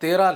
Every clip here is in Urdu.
13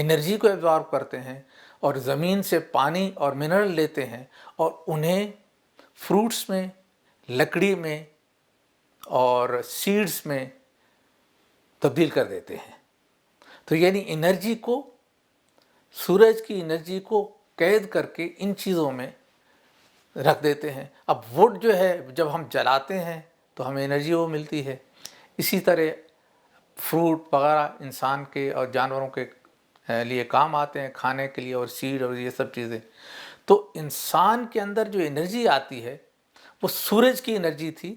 انرجی کو ایبزارب کرتے ہیں اور زمین سے پانی اور منرل لیتے ہیں اور انہیں فروٹس میں، لکڑی میں اور سیڈز میں تبدیل کر دیتے ہیں۔ تو یعنی انرجی کو، سورج کی انرجی کو قید کر کے ان چیزوں میں رکھ دیتے ہیں۔ اب ووڈ جو ہے جب ہم جلاتے ہیں تو ہمیں انرجی وہ ملتی ہے۔ اسی طرح فروٹ وغیرہ انسان کے اور جانوروں کے لیے کام آتے ہیں، کھانے کے لیے، اور سیڈ اور یہ سب چیزیں۔ تو انسان کے اندر جو انرجی آتی ہے وہ سورج کی انرجی تھی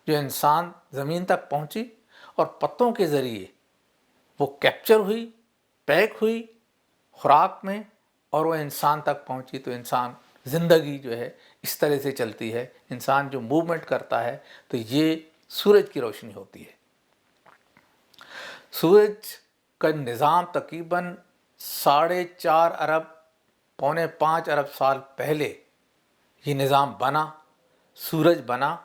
جو انسان زمین تک پہنچی اور پتوں کے ذریعے وہ کیپچر ہوئی، پیک ہوئی خوراک میں، اور وہ انسان تک پہنچی۔ تو انسان زندگی جو ہے اس طرح سے چلتی ہے، انسان جو موومنٹ کرتا ہے تو یہ سورج کی روشنی ہوتی ہے۔ سورج کا نظام تقریباً 4.5 ارب، 4.25 ارب سال پہلے یہ نظام بنا، سورج بنا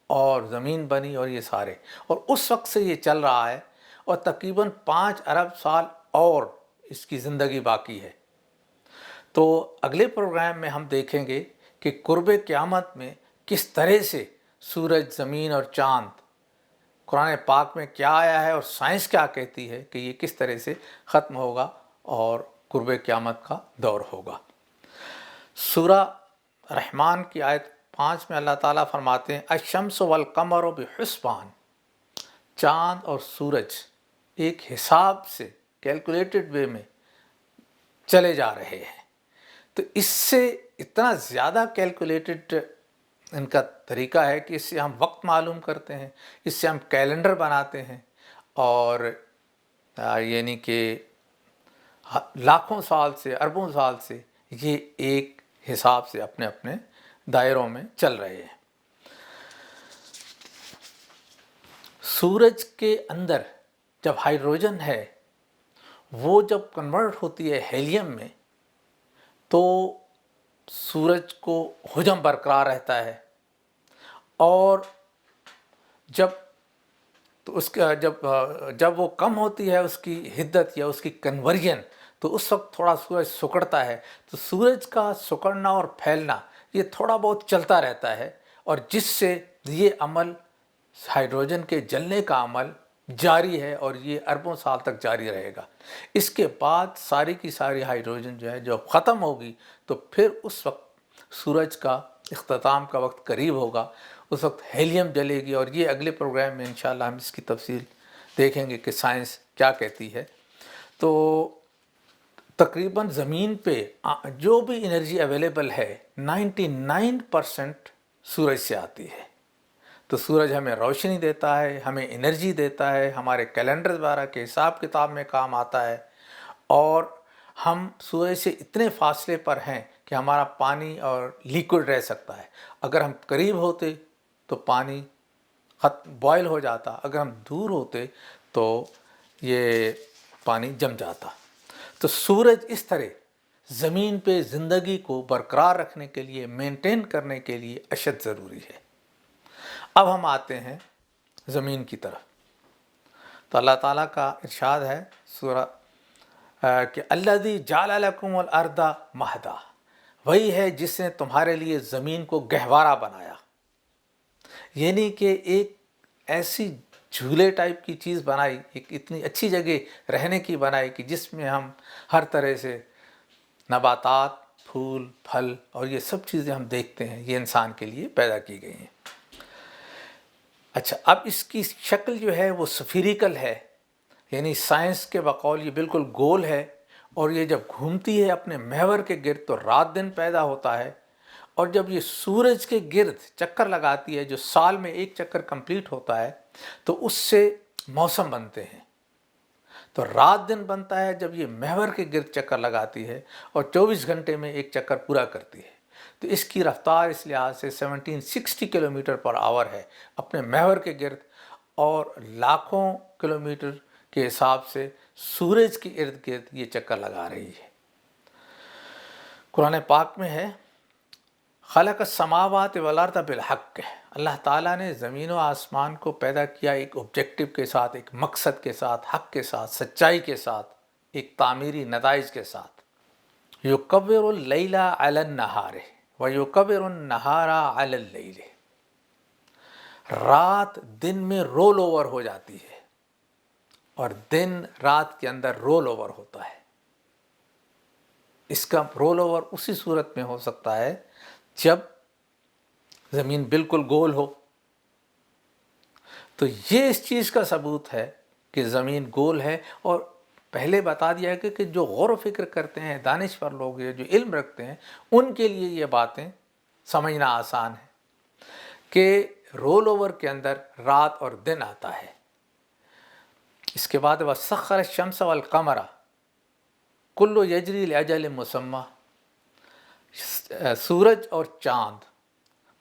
اور زمین بنی اور یہ سارے، اور اس وقت سے یہ چل رہا ہے، اور تقریباً 5 ارب سال اور اس کی زندگی باقی ہے۔ تو اگلے پروگرام میں ہم دیکھیں گے کہ قرب قیامت میں کس طرح سے سورج، زمین اور چاند، قرآن پاک میں کیا آیا ہے اور سائنس کیا کہتی ہے کہ یہ کس طرح سے ختم ہوگا اور قرب قیامت کا دور ہوگا۔ سورہ رحمان کی آیت 5 میں اللہ تعالیٰ فرماتے ہیں الشمس والقمر بحسبان، چاند اور سورج ایک حساب سے، کیلکولیٹڈ وے میں چلے جا رہے ہیں۔ تو اس سے اتنا زیادہ کیلکولیٹڈ ان کا طریقہ ہے کہ اس سے ہم وقت معلوم کرتے ہیں، اس سے ہم کیلنڈر بناتے ہیں، اور یعنی کہ لاکھوں سال سے، اربوں سال سے یہ ایک حساب سے اپنے اپنے دائروں میں چل رہے ہیں۔ سورج کے اندر جب ہائیڈروجن ہے وہ جب کنورٹ ہوتی ہے ہیلیم میں تو سورج کو حجم برقرار رہتا ہے، اور جب وہ کم ہوتی ہے اس کی حدت یا اس کی کنورژن، تو اس وقت تھوڑا سورج سکڑتا ہے۔ تو سورج کا سکڑنا اور پھیلنا یہ تھوڑا بہت چلتا رہتا ہے، اور جس سے یہ عمل، ہائیڈروجن کے جلنے کا عمل جاری ہے، اور یہ اربوں سال تک جاری رہے گا۔ اس کے بعد ساری کی ساری ہائیڈروجن جو ہے جب ختم ہوگی تو پھر اس وقت سورج کا اختتام کا وقت قریب ہوگا، اس وقت ہیلیم جلے گی، اور یہ اگلے پروگرام میں انشاءاللہ ہم اس کی تفصیل دیکھیں گے کہ سائنس کیا کہتی ہے۔ تو تقریباً زمین پہ جو بھی انرجی اویلیبل ہے 99% سورج سے آتی ہے۔ تو سورج ہمیں روشنی دیتا ہے، ہمیں انرجی دیتا ہے، ہمارے کیلنڈر وغیرہ کے حساب کتاب میں کام آتا ہے، اور ہم سورج سے اتنے فاصلے پر ہیں کہ ہمارا پانی اور لیکوڈ رہ سکتا ہے۔ اگر ہم قریب ہوتے تو پانی بوائل ہو جاتا، اگر ہم دور ہوتے تو یہ پانی جم جاتا۔ تو سورج اس طرح زمین پہ زندگی کو برقرار رکھنے کے لیے، مینٹین کرنے کے لیے اشد ضروری ہے۔ اب ہم آتے ہیں زمین کی طرف۔ تو اللہ تعالیٰ کا ارشاد ہے سورہ کہ الذی جعل لکم الارض مہدا، وہی ہے جس نے تمہارے لیے زمین کو گہوارہ بنایا، یعنی کہ ایک ایسی جھولے ٹائپ کی چیز بنائی، ایک اتنی اچھی جگہ رہنے کی بنائی کہ جس میں ہم ہر طرح سے نباتات، پھول، پھل اور یہ سب چیزیں ہم دیکھتے ہیں، یہ انسان کے لیے پیدا کی گئی ہیں۔ اچھا، اب اس کی شکل جو ہے وہ سفیریکل ہے، یعنی سائنس کے بقول یہ بالکل گول ہے، اور یہ جب گھومتی ہے اپنے محور کے گرد تو رات دن پیدا ہوتا ہے، اور جب یہ سورج کے گرد چکر لگاتی ہے، جو سال میں ایک چکر کمپلیٹ ہوتا ہے، تو اس سے موسم بنتے ہیں۔ تو رات دن بنتا ہے جب یہ محور کے گرد چکر لگاتی ہے، اور 24 گھنٹے میں ایک چکر پورا کرتی ہے۔ تو اس کی رفتار اس لحاظ سے 1760 کلومیٹر پر آور ہے اپنے محور کے گرد، اور لاکھوں کلومیٹر کے حساب سے سورج کے ارد گرد یہ چکر لگا رہی ہے۔ قرآن پاک میں ہے خلق السماوات والارض بالحق، اللہ تعالیٰ نے زمین و آسمان کو پیدا کیا ایک آبجیکٹو کے ساتھ، ایک مقصد کے ساتھ، حق کے ساتھ، سچائی کے ساتھ۔ ایک تعمیری نتائج کے ساتھ۔ یکبر اللیل علی النہار و یکبر النہار علی اللیل، رات دن میں رول اوور ہو جاتی ہے اور دن رات کے اندر رول اوور ہوتا ہے۔ اس کا رول اوور اسی صورت میں ہو سکتا ہے جب زمین بالکل گول ہو، تو یہ اس چیز کا ثبوت ہے کہ زمین گول ہے۔ اور پہلے بتا دیا کہ جو غور و فکر کرتے ہیں، دانشور لوگ جو علم رکھتے ہیں، ان کے لیے یہ باتیں سمجھنا آسان ہے کہ رول اوور کے اندر رات اور دن آتا ہے۔ اس کے بعد وَسَخَّرَ الشَّمْسَ وَالْقَمَرَ کُلٌّ یجری لأجل مسمى، سورج اور چاند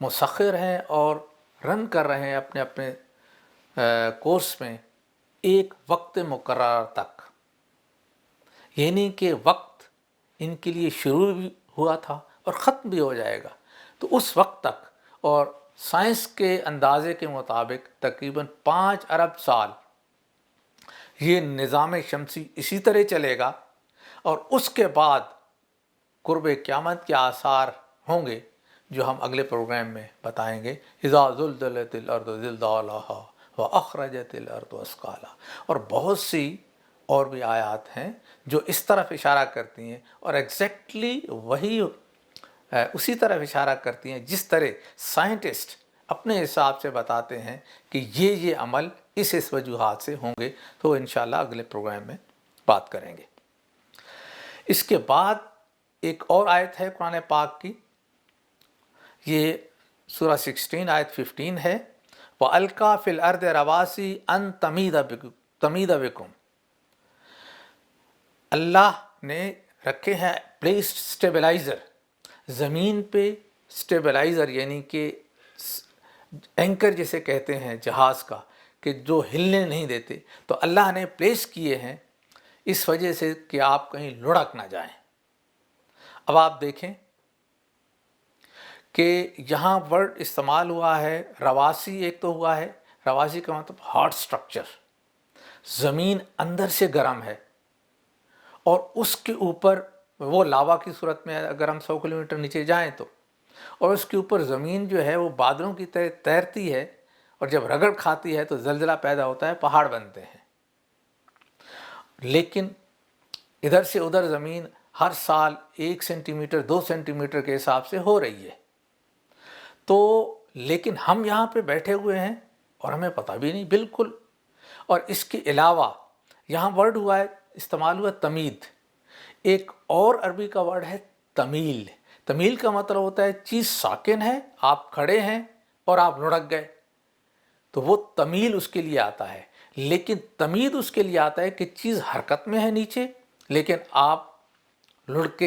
مسخر ہیں اور رن کر رہے ہیں اپنے اپنے کورس میں ایک وقت مقرر تک، یعنی کہ وقت ان کے لیے شروع بھی ہوا تھا اور ختم بھی ہو جائے گا، تو اس وقت تک۔ اور سائنس کے اندازے کے مطابق تقریباً 5 ارب سال یہ نظام شمسی اسی طرح چلے گا، اور اس کے بعد قرب قیامت کے آثار ہوں گے جو ہم اگلے پروگرام میں بتائیں گے۔ اذا زلزلت الارض زلزالها واخرجت الارض اثقالها، اور بہت سی اور بھی آیات ہیں جو اس طرف اشارہ کرتی ہیں، اور ایگزیکٹلی وہی اسی طرف اشارہ کرتی ہیں جس طرح سائنٹسٹ اپنے حساب سے بتاتے ہیں کہ یہ عمل اس وجوہات سے ہوں گے۔ تو انشاءاللہ اگلے پروگرام میں بات کریں گے۔ اس کے بعد ایک اور آیت ہے قرآن پاک کی، یہ سورہ 16 آیت 15 ہے، وَأَلْقَى فِي الْأَرْضِ رَوَاسِيَ أَن تَمِيدَ بِكُمْ، اللہ نے رکھے ہیں پلیسڈ اسٹیبلائزر، زمین پہ اسٹیبلائزر یعنی کہ اینکر جسے کہتے ہیں جہاز کا، کہ جو ہلنے نہیں دیتے، تو اللہ نے پلیس کیے ہیں اس وجہ سے کہ آپ کہیں لڑک نہ جائیں۔ اب آپ دیکھیں کہ یہاں ورڈ استعمال ہوا ہے رواسی، ایک تو ہوا ہے رواسی کا مطلب ہارڈ سٹرکچر، زمین اندر سے گرم ہے، اور اس کے اوپر وہ لاوا کی صورت میں اگر ہم 100 کلومیٹر نیچے جائیں تو، اور اس کے اوپر زمین جو ہے وہ بادلوں کی طرح تیرتی ہے، اور جب رگڑ کھاتی ہے تو زلزلہ پیدا ہوتا ہے، پہاڑ بنتے ہیں۔ لیکن ادھر سے ادھر زمین ہر سال 1 سینٹی میٹر 2 سینٹی میٹر کے حساب سے ہو رہی ہے، تو لیکن ہم یہاں پہ بیٹھے ہوئے ہیں اور ہمیں پتہ بھی نہیں بالکل۔ اور اس کے علاوہ یہاں ورڈ ہوا ہے استعمال ہوا تمید، ایک اور عربی کا ورڈ ہے تمیل۔ تمیل کا مطلب ہوتا ہے چیز ساکن ہے، آپ کھڑے ہیں اور آپ لڑک گئے، تو وہ تمیل اس کے لیے آتا ہے۔ لیکن تمید اس کے لیے آتا ہے کہ چیز حرکت میں ہے نیچے، لیکن آپ لڑک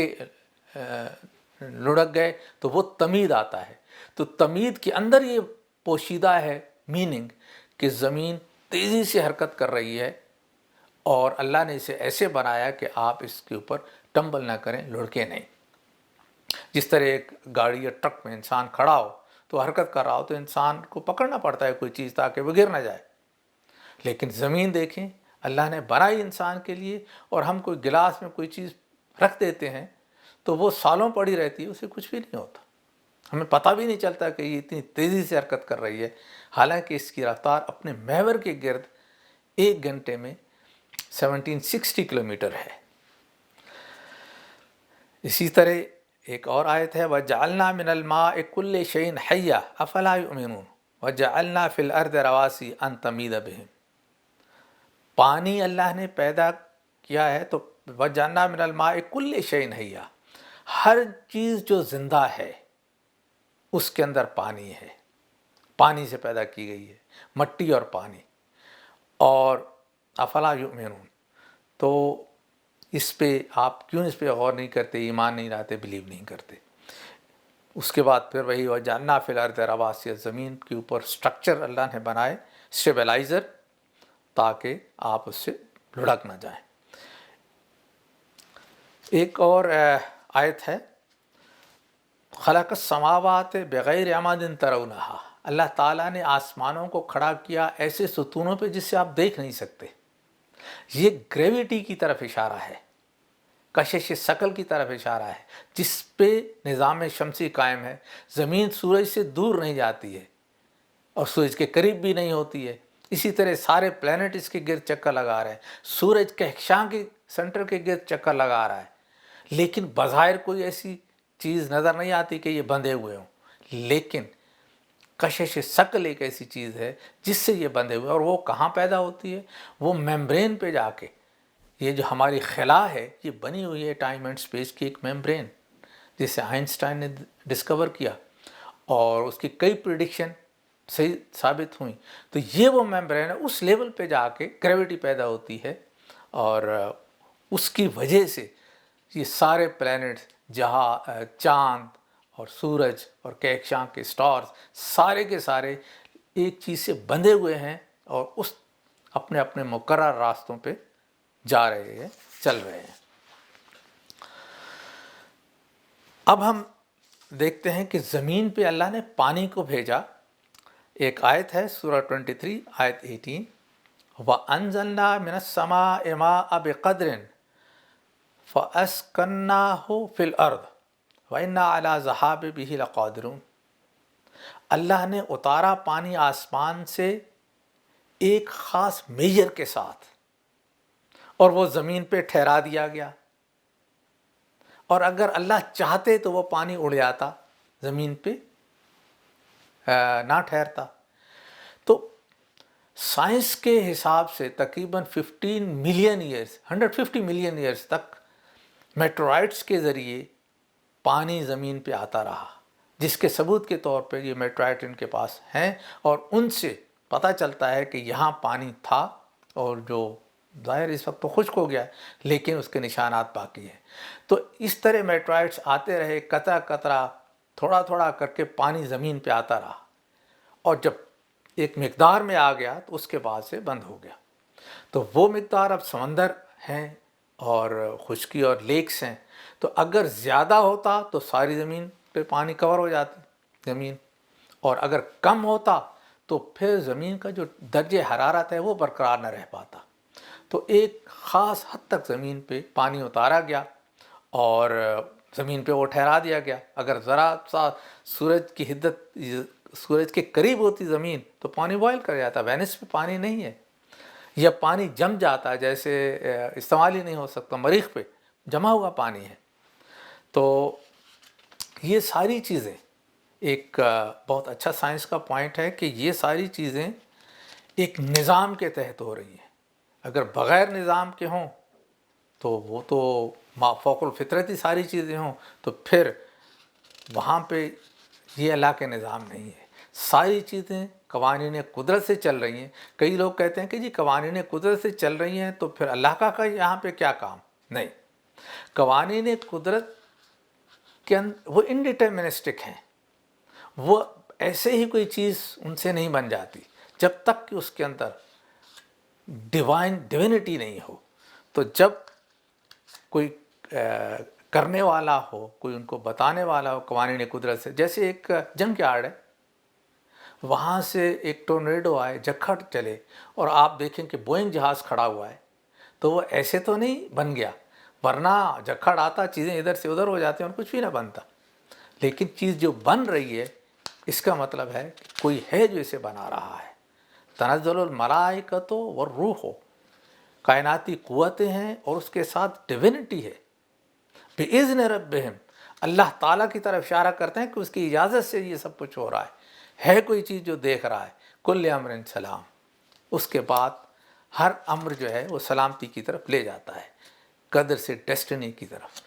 گئے، تو وہ تمید آتا ہے۔ تو تمید کے اندر یہ پوشیدہ ہے میننگ کہ زمین تیزی سے حرکت کر رہی ہے، اور اللہ نے اسے ایسے بنایا کہ آپ اس کے اوپر ٹمبل نہ کریں، لڑکے نہیں۔ جس طرح ایک گاڑی یا ٹرک میں انسان کھڑا ہو تو حرکت کر رہا ہو تو انسان کو پکڑنا پڑتا ہے کوئی چیز تاکہ وہ گر نہ جائے، لیکن زمین دیکھیں اللہ نے بنائی انسان کے لیے، اور ہم کوئی گلاس میں کوئی چیز رکھ دیتے ہیں تو وہ سالوں پڑی رہتی ہے، اسے کچھ بھی نہیں ہوتا، ہمیں پتہ بھی نہیں چلتا کہ یہ اتنی تیزی سے حرکت کر رہی ہے، حالانکہ اس کی رفتار اپنے محور کے گرد 1 گھنٹے میں 1760 کلومیٹر ہے۔ اسی طرح ایک اور آیت ہے وَجَعَلْنَا مِنَ الْمَاءِ كُلِّ شَيْءٍ حَيٍّ أَفَلَا يُؤْمِنُونَ وَجَعَلْنَا فِي الْأَرْضِ رَوَاسِيَ أَن تَمِيدَ بِهِمْ، پانی اللہ نے پیدا کیا ہے، تو وَجَعَلْنَا مِنَ الْمَاءِ كُلِّ شَيْءٍ حَيٍّ، ہر چیز جو زندہ ہے اس کے اندر پانی ہے، پانی سے پیدا کی گئی ہے، مٹی اور پانی۔ اور افلا یؤمنون، تو اس پہ آپ کیوں اس پہ غور نہیں کرتے، ایمان نہیں لاتے، بلیو نہیں کرتے؟ اس کے بعد پھر وہی وَجَعَلْنَا فِي الْأَرْضِ رَوَاسِيَ، زمین کے اوپر سٹرکچر اللہ نے بنائے اسٹیبلائزر، تاکہ آپ اس سے لڑک نہ جائیں۔ ایک اور آیت ہے خلق السماوات بغیر عمد ترونہا، اللہ تعالیٰ نے آسمانوں کو کھڑا کیا ایسے ستونوں پہ جس سے آپ دیکھ نہیں سکتے، یہ گریویٹی کی طرف اشارہ ہے، کشش ثقل کی طرف اشارہ ہے، جس پہ نظام شمسی قائم ہے۔ زمین سورج سے دور نہیں جاتی ہے اور سورج کے قریب بھی نہیں ہوتی ہے۔ اسی طرح سارے پلینٹ اس کے گرد چکر لگا رہے ہیں، سورج کہکشاں کے سنٹر کے گرد چکر لگا رہا ہے، لیکن بظاہر کوئی ایسی چیز نظر نہیں آتی کہ یہ بندھے ہوئے ہوں، لیکن کشش ثقل ایک ایسی چیز ہے جس سے یہ بندھے ہوئے، اور وہ کہاں پیدا ہوتی ہے؟ وہ میمبرین پہ جا کے۔ یہ جو ہماری خلا ہے یہ بنی ہوئی ہے ٹائم اینڈ اسپیس کی ایک میمبرین، جسے آئنسٹائن نے ڈسکور کیا، اور اس کی کئی پریڈکشن صحیح ثابت ہوئیں۔ تو یہ وہ میمبرین ہے، اس لیول پہ جا کے گریویٹی پیدا ہوتی ہے، اور اس کی وجہ سے یہ سارے پلینٹس، جہاں چاند اور سورج اور کہکشاں کے سٹارز سارے کے سارے ایک چیز سے بندھے ہوئے ہیں، اور اس اپنے اپنے مقرر راستوں پہ جا رہے ہیں، چل رہے ہیں۔ اب ہم دیکھتے ہیں کہ زمین پہ اللہ نے پانی کو بھیجا۔ ایک آیت ہے سورہ 23 آیت 18، وَأَنزَلْنَا مِنَ السَّمَاءِ مَاءً بِقَدْرٍ فَأَسْكَنَّاهُ فِي الْأَرْضِ وَإِنَّا عَلَىٰ ذَهَابٍ بِهِ لَقَادِرُونَ۔ اللہ نے اتارا پانی آسمان سے ایک خاص میجر کے ساتھ، اور وہ زمین پہ ٹھہرا دیا گیا، اور اگر اللہ چاہتے تو وہ پانی اڑ جاتا، زمین پہ نہ ٹھہرتا۔ تو سائنس کے حساب سے تقریباً 15 ملین ایئرز 150 ملین ایئرز تک میٹرائٹس کے ذریعے پانی زمین پہ آتا رہا، جس کے ثبوت کے طور پہ یہ میٹرائٹ ان کے پاس ہیں، اور ان سے پتہ چلتا ہے کہ یہاں پانی تھا، اور جو ظاہر اس وقت تو خشک ہو گیا ہے لیکن اس کے نشانات باقی ہیں۔ تو اس طرح میٹرائٹس آتے رہے، قطرہ قطرہ تھوڑا تھوڑا کر کے پانی زمین پہ آتا رہا، اور جب ایک مقدار میں آ گیا تو اس کے بعد سے بند ہو گیا۔ تو وہ مقدار اب سمندر ہیں اور خشکی اور لیکس ہیں، تو اگر زیادہ ہوتا تو ساری زمین پہ پانی کور ہو جاتی زمین، اور اگر کم ہوتا تو پھر زمین کا جو درجہ حرارت ہے وہ برقرار نہ رہ پاتا۔ تو ایک خاص حد تک زمین پہ پانی اتارا گیا، اور زمین پہ وہ ٹھہرا دیا گیا۔ اگر ذرا سا سورج کی حدت، سورج کے قریب ہوتی زمین تو پانی بوائل کر جاتا۔ وینس پہ پانی نہیں ہے، یا پانی جم جاتا، جیسے استعمال ہی نہیں ہو سکتا، مریخ پہ جمع ہوا پانی ہے۔ تو یہ ساری چیزیں ایک بہت اچھا سائنس کا پوائنٹ ہے کہ یہ ساری چیزیں ایک نظام کے تحت ہو رہی ہیں۔ اگر بغیر نظام کے ہوں تو وہ تو فوق الفطرتی ساری چیزیں ہوں، تو پھر وہاں پہ یہ اللہ کے نظام نہیں ہے۔ ساری چیزیں قوانین قدرت سے چل رہی ہیں۔ کئی لوگ کہتے ہیں کہ جی قوانین قدرت سے چل رہی ہیں تو پھر اللہ کا یہاں پہ کیا کام؟ نہیں، قوانین قدرت کے وہ انڈیٹرمنسٹک ہیں، وہ ایسے ہی کوئی چیز ان سے نہیں بن جاتی جب تک کہ اس کے اندر ڈیوینٹی نہیں ہو۔ تو جب کوئی کرنے والا ہو، کوئی ان کو بتانے والا ہو قوانین قدرت سے، جیسے ایک جنک یارڈ ہے، وہاں سے ایک ٹورنیڈو آئے، جھکڑ چلے، اور آپ دیکھیں کہ بوئنگ جہاز کھڑا ہوا ہے، تو وہ ایسے تو نہیں بن گیا، ورنہ جھکڑ آتا چیزیں ادھر سے ادھر ہو جاتی ہیں اور کچھ بھی نہ بنتا۔ لیکن چیز جو بن رہی ہے اس کا مطلب ہے کہ کوئی ہے جو اسے بنا رہا ہے۔ تنزل الملائکۃ والروح، کائناتی قوتیں ہیں اور اس کے ساتھ ڈیوینٹی ہے۔ بِإِذْنِ رَبِّهِمْ، اللہ تعالیٰ کی طرف اشارہ کرتے ہیں کہ اس کی اجازت سے یہ سب کچھ ہو رہا ہے کوئی چیز جو دیکھ رہا ہے۔ کل امر سلام، اس کے بعد ہر امر جو ہے وہ سلامتی کی طرف لے جاتا ہے، قدر سے ڈیسٹنی کی طرف۔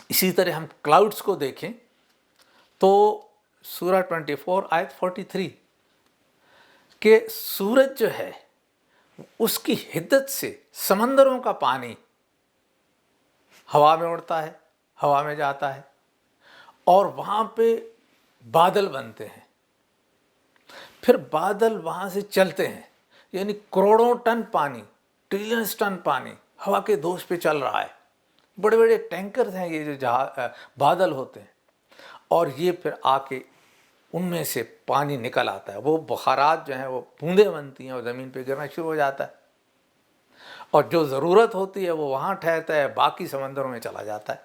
اسی طرح ہم کلاؤڈز کو دیکھیں تو سورہ 24 آیت 43 کہ سورج جو ہے اس کی حدت سے سمندروں کا پانی ہوا میں اڑتا ہے، ہوا میں جاتا ہے، اور وہاں پہ بادل بنتے ہیں، پھر بادل وہاں سے چلتے ہیں، یعنی کروڑوں ٹن پانی، ٹریلینز ٹن پانی ہوا کے دوش پہ چل رہا ہے۔ بڑے بڑے ٹینکرز ہیں یہ جو بادل ہوتے ہیں، اور یہ پھر آ کے ان میں سے پانی نکل آتا ہے، وہ بخارات جو ہیں وہ بوندیں بنتی ہیں اور زمین پہ گرنا شروع ہو جاتا ہے، اور جو ضرورت ہوتی ہے وہ وہاں ٹھہرتا ہے، باقی سمندروں میں چلا جاتا ہے،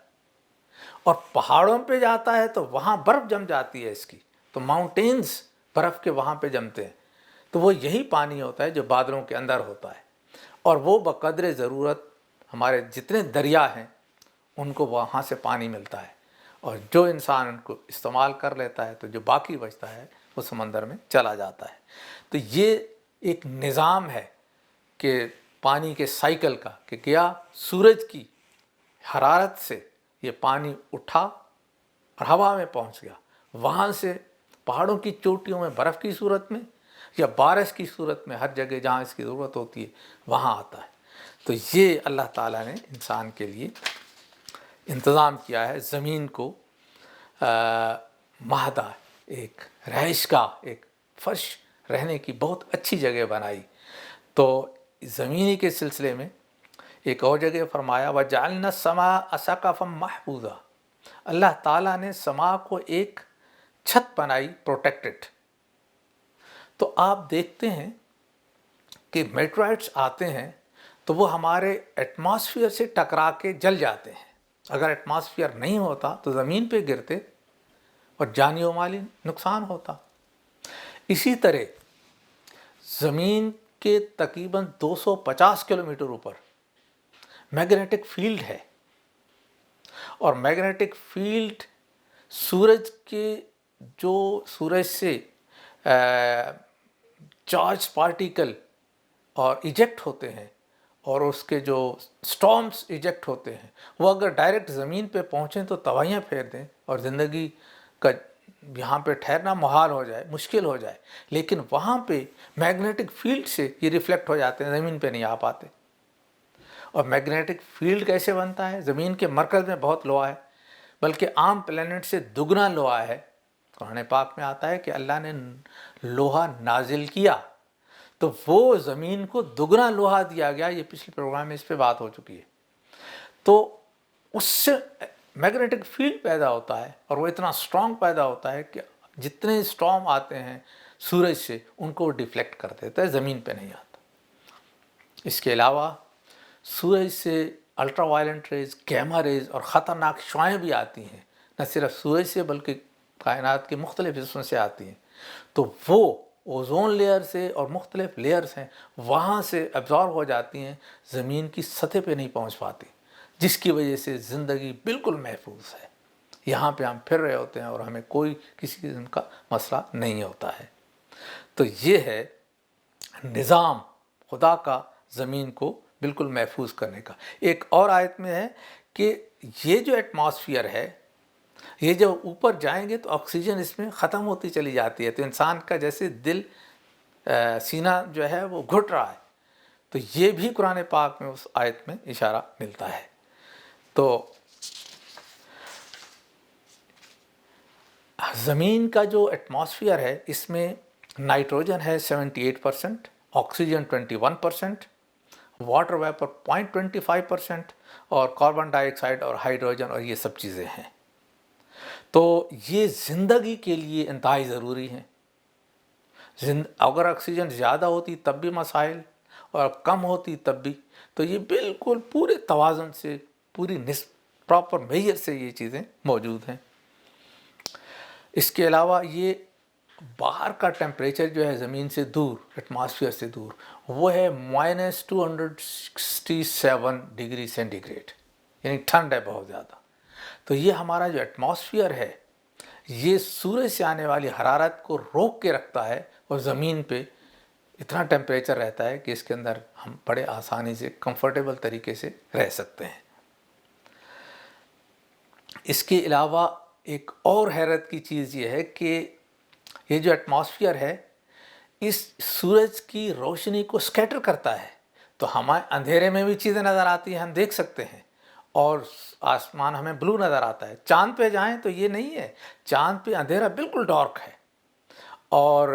اور پہاڑوں پہ جاتا ہے تو وہاں برف جم جاتی ہے اس کی، تو ماؤنٹینز برف کے وہاں پہ جمتے ہیں، تو وہ یہی پانی ہوتا ہے جو بادلوں کے اندر ہوتا ہے، اور وہ بقدر ضرورت ہمارے جتنے دریا ہیں ان کو وہاں سے پانی ملتا ہے، اور جو انسان ان کو استعمال کر لیتا ہے تو جو باقی بچتا ہے وہ سمندر میں چلا جاتا ہے۔ تو یہ ایک نظام ہے کہ پانی کے سائیکل کا، کہ کیا سورج کی حرارت سے یہ پانی اٹھا اور ہوا میں پہنچ گیا، وہاں سے پہاڑوں کی چوٹیوں میں برف کی صورت میں یا بارش کی صورت میں ہر جگہ جہاں اس کی ضرورت ہوتی ہے وہاں آتا ہے۔ تو یہ اللہ تعالیٰ نے انسان کے لیے انتظام کیا ہے، زمین کو مہدہ، ایک رہائش گاہ، ایک فرش رہنے کی بہت اچھی جگہ بنائی۔ تو زمینی کے سلسلے میں ایک اور جگہ فرمایا وَجَعَلْنَا السَّمَاءَ سَقْفًا مَحْفُوظًا، اللہ تعالیٰ نے سما کو ایک چھت بنائی پروٹیکٹڈ۔ تو آپ دیکھتے ہیں کہ میٹرائٹس آتے ہیں تو وہ ہمارے ایٹماسفیئر سے ٹکرا کے جل جاتے ہیں، اگر ایٹماسفیئر نہیں ہوتا تو زمین پہ گرتے اور جانی و مالی نقصان ہوتا۔ اسی طرح زمین کے تقریباً 250 کلومیٹر اوپر میگنیٹک فیلڈ ہے، اور میگنیٹک فیلڈ سورج کے جو سورج سے چارج پارٹیکل اور ایجیکٹ ہوتے ہیں، اور اس کے جو سٹارمز ایجیکٹ ہوتے ہیں، وہ اگر ڈائریکٹ زمین پہ پہنچیں تو توانیاں پھیر دیں اور زندگی کا یہاں پہ ٹھہرنا محال ہو جائے، مشکل ہو جائے، لیکن وہاں پہ میگنیٹک فیلڈ سے یہ ریفلیکٹ ہو جاتے ہیں، زمین پہ نہیں آ پاتے۔ اور میگنیٹک فیلڈ کیسے بنتا ہے؟ زمین کے مرکز میں بہت لوہا ہے، بلکہ عام پلینٹ سے دگنا لوہا ہے۔ قرآن پاک میں آتا ہے کہ اللہ نے لوہا نازل کیا تو وہ زمین کو دگنا لوہا دیا گیا، یہ پچھلے پروگرام میں اس پہ بات ہو چکی ہے۔ تو اس سے میگنیٹک فیلڈ پیدا ہوتا ہے، اور وہ اتنا سٹرونگ پیدا ہوتا ہے کہ جتنے سٹارم آتے ہیں سورج سے ان کو ڈیفلیکٹ کر دیتا ہے، زمین پہ نہیں آتا۔ اس کے علاوہ سورج سے الٹرا وائلنٹ ریز، گیما ریز اور خطرناک شعاعیں بھی آتی ہیں، نہ صرف سورج سے بلکہ کائنات کے مختلف حصوں سے آتی ہیں، تو وہ اوزون لیئر سے اور مختلف لیئرز ہیں وہاں سے ایبزارب ہو جاتی ہیں، زمین کی سطح پہ نہیں پہنچ پاتی، جس کی وجہ سے زندگی بالکل محفوظ ہے۔ یہاں پہ ہم پھر رہے ہوتے ہیں اور ہمیں کوئی کسی قسم کا مسئلہ نہیں ہوتا ہے۔ تو یہ ہے نظام خدا کا زمین کو بالکل محفوظ کرنے کا۔ ایک اور آیت میں ہے کہ یہ جو ایٹماسفیئر ہے، یہ جب اوپر جائیں گے تو آکسیجن اس میں ختم ہوتی چلی جاتی ہے، تو انسان کا جیسے دل سینہ جو ہے وہ گھٹ رہا ہے، تو یہ بھی قرآن پاک میں اس آیت میں اشارہ ملتا ہے۔ تو زمین کا جو ایٹماسفیئر ہے اس میں نائٹروجن ہے 78%، آکسیجن 21%، واٹر ویپر 0.25%، اور کاربن ڈائی آکسائڈ اور ہائیڈروجن اور یہ سب چیزیں ہیں۔ تو یہ زندگی کے لیے انتہائی ضروری ہیں۔ اگر آکسیجن زیادہ ہوتی تب بھی مسائل، اور کم ہوتی تب بھی، تو یہ بالکل پورے توازن سے، پوری پراپر میجر سے یہ چیزیں موجود ہیں۔ اس کے علاوہ یہ باہر کا ٹیمپریچر جو ہے زمین سے دور، ایٹماسفیئر سے دور، وہ ہے -267 ڈگری سینٹی گریڈ، یعنی ٹھنڈ ہے بہت زیادہ۔ تو یہ ہمارا جو ایٹماسفیئر ہے یہ سورج سے آنے والی حرارت کو روک کے رکھتا ہے، اور زمین پہ اتنا ٹیمپریچر رہتا ہے کہ اس کے اندر ہم بڑے آسانی سے کمفرٹیبل طریقے سے رہ سکتے ہیں۔ اس کے علاوہ ایک اور حیرت کی چیز یہ ہے کہ یہ جو ایٹماسفیئر ہے اس سورج کی روشنی کو سکیٹر کرتا ہے، تو ہمیں اندھیرے میں بھی چیزیں نظر آتی ہیں، ہم دیکھ سکتے ہیں، اور آسمان ہمیں بلو نظر آتا ہے۔ چاند پہ جائیں تو یہ نہیں ہے، چاند پہ اندھیرا بالکل ڈارک ہے، اور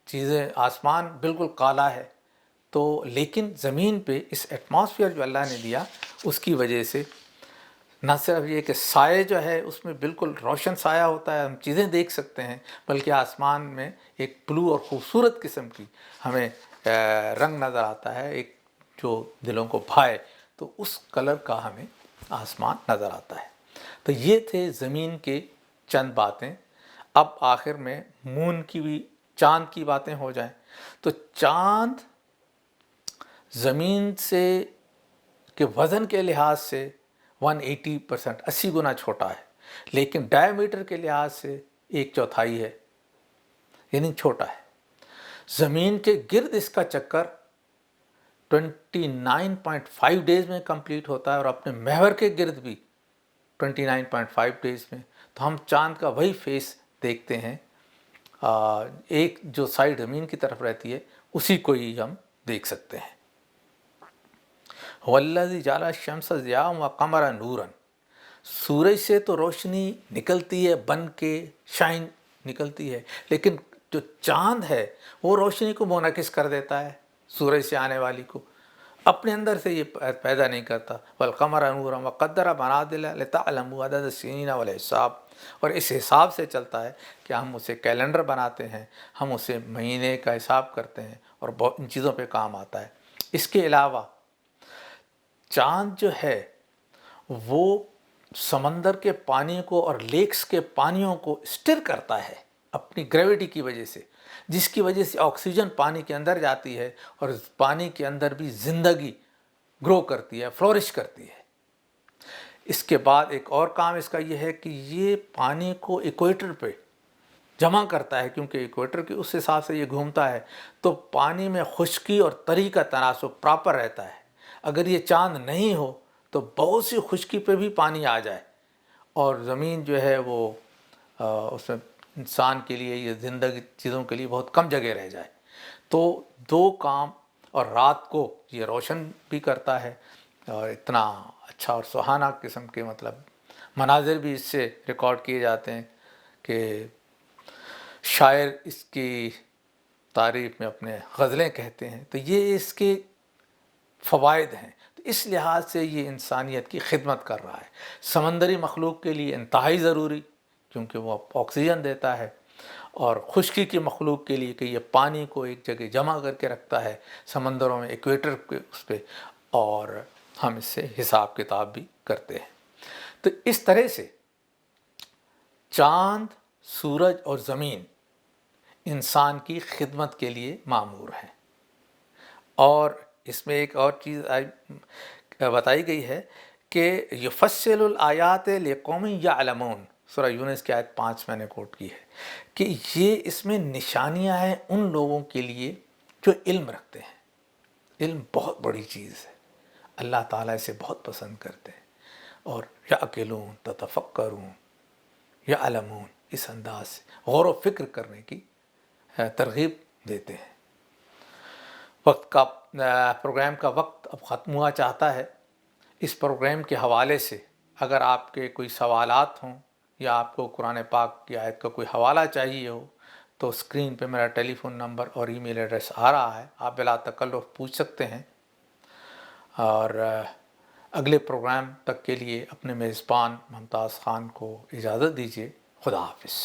چیزیں آسمان بالکل کالا ہے۔ تو لیکن زمین پہ اس ایٹماسفیئر جو اللہ نے دیا اس کی وجہ سے نہ صرف یہ کہ سائے جو ہے اس میں بالکل روشن سایہ ہوتا ہے، ہم چیزیں دیکھ سکتے ہیں، بلکہ آسمان میں ایک بلو اور خوبصورت قسم کی ہمیں رنگ نظر آتا ہے، ایک جو دلوں کو بھائے، تو اس کلر کا ہمیں آسمان نظر آتا ہے۔ تو یہ تھے زمین کے چند باتیں۔ اب آخر میں مون کی بھی، چاند کی باتیں ہو جائیں تو چاند زمین سے کے وزن کے لحاظ سے 180%، 80 گنا چھوٹا ہے، لیکن ڈائی میٹر کے لحاظ سے 1/4 ہے، یعنی چھوٹا ہے۔ زمین کے گرد اس کا چکر 29.5 ڈیز میں کمپلیٹ ہوتا ہے، اور اپنے محور کے گرد بھی 29.5 ڈیز میں۔ تو ہم چاند کا وہی فیس دیکھتے ہیں، ایک جو سائڈ زمین کی طرف رہتی ہے اسی کو ہی ہم دیکھ سکتے ہیں۔ وَالَّذِي جَعَلَ الشَّمْسَ ضِيَاءً وَالْقَمَرَ نُورًا، سورج سے تو روشنی نکلتی ہے، بن کے شائن نکلتی ہے، لیکن جو چاند ہے وہ روشنی کو منعکس کر دیتا ہے، سورج سے آنے والی کو اپنے اندر سے یہ پیدا نہیں کرتا۔ وَالْقَمَرَ نُورًا وَقَدَّرَ مَنَازِلَ لِتَعْلَمُوا عَدَدَ السِّنِينَ وَالْحِسَابَ، اور اس حساب سے چلتا ہے کہ ہم اسے کیلنڈر بناتے ہیں، ہم اسے مہینے کا حساب کرتے ہیں، اور بہت ان چیزوں پہ کام آتا ہے۔ اس کے علاوہ چاند جو ہے وہ سمندر کے پانی کو اور لیکس کے پانیوں کو اسٹر کرتا ہے اپنی گریوٹی کی وجہ سے، جس کی وجہ سے آکسیجن پانی کے اندر جاتی ہے، اور پانی کے اندر بھی زندگی گرو کرتی ہے، فلورش کرتی ہے۔ اس کے بعد ایک اور کام اس کا یہ ہے کہ یہ پانی کو ایکویٹر پہ جمع کرتا ہے، کیونکہ ایکویٹر کے اس حساب سے یہ گھومتا ہے، تو پانی میں خشکی اور تری کا تناسب پراپر رہتا ہے۔ اگر یہ چاند نہیں ہو تو بہت سی خشکی پہ بھی پانی آ جائے، اور زمین جو ہے وہ اس میں انسان کے لیے، یہ زندگی چیزوں کے لیے بہت کم جگہ رہ جائے۔ تو دو کام، اور رات کو یہ روشن بھی کرتا ہے، اور اتنا اچھا اور سہانا قسم کے مطلب مناظر بھی اس سے ریکارڈ کیے جاتے ہیں کہ شاعر اس کی تعریف میں اپنے غزلیں کہتے ہیں۔ تو یہ اس کے فوائد ہیں، تو اس لحاظ سے یہ انسانیت کی خدمت کر رہا ہے۔ سمندری مخلوق کے لیے انتہائی ضروری، کیونکہ وہ آکسیجن دیتا ہے، اور خشکی کی مخلوق کے لیے کہ یہ پانی کو ایک جگہ جمع کر کے رکھتا ہے سمندروں میں، ایکویٹر کے اس پہ، اور ہم اس سے حساب کتاب بھی کرتے ہیں۔ تو اس طرح سے چاند، سورج اور زمین انسان کی خدمت کے لیے مامور ہیں۔ اور اس میں ایک اور چیز بتائی گئی ہے کہ یفصل الآیات لقوم یعلمون، سورہ یونس کی آیت 5 میں نے کوٹ کی ہے، کہ یہ اس میں نشانیاں ہیں ان لوگوں کے لیے جو علم رکھتے ہیں۔ علم بہت بڑی چیز ہے، اللہ تعالیٰ اسے بہت پسند کرتے ہیں، اور یعقلون، تتفکرون، یعلمون، اس انداز سے غور و فکر کرنے کی ترغیب دیتے ہیں۔ وقت کا پروگرام کا وقت اب ختم ہوا چاہتا ہے۔ اس پروگرام کے حوالے سے اگر آپ کے کوئی سوالات ہوں، یا آپ کو قرآن پاک کی آیت کا کوئی حوالہ چاہیے ہو، تو اسکرین پہ میرا ٹیلی فون نمبر اور ای میل ایڈریس آ رہا ہے، آپ بلا تکلف پوچھ سکتے ہیں۔ اور اگلے پروگرام تک کے لیے اپنے میزبان ممتاز خان کو اجازت دیجیے۔ خدا حافظ۔